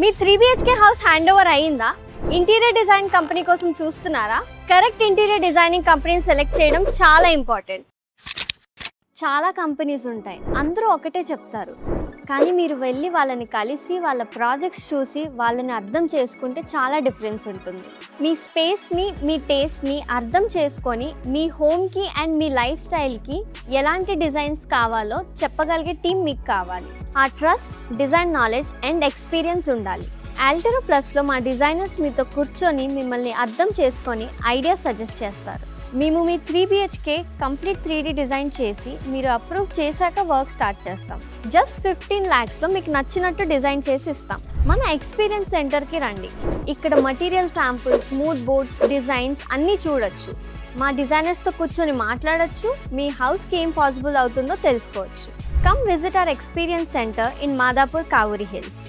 మీ 3 BHK house hand over అయ్యిందా? Interior design company కోసం చూస్తున్నారా? కరెక్ట్ ఇంటీరియర్ డిజైనింగ్ కంపెనీని సెలెక్ట్ చేయడం చాలా ఇంపార్టెంట్. చాలా కంపెనీస్ ఉంటాయి, అందరూ ఒకటే చెప్తారు, కానీ మీరు వెళ్ళి వాళ్ళని కలిసి వాళ్ళ ప్రాజెక్ట్స్ చూసి వాళ్ళని అర్థం చేసుకుంటే చాలా డిఫరెన్స్ ఉంటుంది. మీ స్పేస్ని, మీ టేస్ట్ని అర్థం చేసుకొని మీ హోమ్కి అండ్ మీ లైఫ్ స్టైల్కి ఎలాంటి డిజైన్స్ కావాలో చెప్పగలిగే టీం మీకు కావాలి. ఆ trust, design knowledge and experience ఉండాలి. ఆల్టెరో ప్లస్లో మా డిజైనర్స్ మీతో కూర్చొని మిమ్మల్ని అర్థం చేసుకొని ఐడియాస్ సజెస్ట్ చేస్తారు. మేము మీ 3 BHK కంప్లీట్ 3D డిజైన్ చేసి మీరు అప్రూవ్ చేశాక వర్క్ స్టార్ట్ చేస్తాం. జస్ట్ 15 lakhsలో మీకు నచ్చినట్టు డిజైన్ చేసి ఇస్తాం. మన ఎక్స్పీరియన్స్ సెంటర్కి రండి. ఇక్కడ material samples, mood boards, designs అన్నీ చూడొచ్చు. మా డిజైనర్స్తో కూర్చొని మాట్లాడొచ్చు. మీ హౌస్కి ఏం పాసిబుల్ అవుతుందో తెలుసుకోవచ్చు. Come visit our experience centre in Madhapur, Kavuri hills.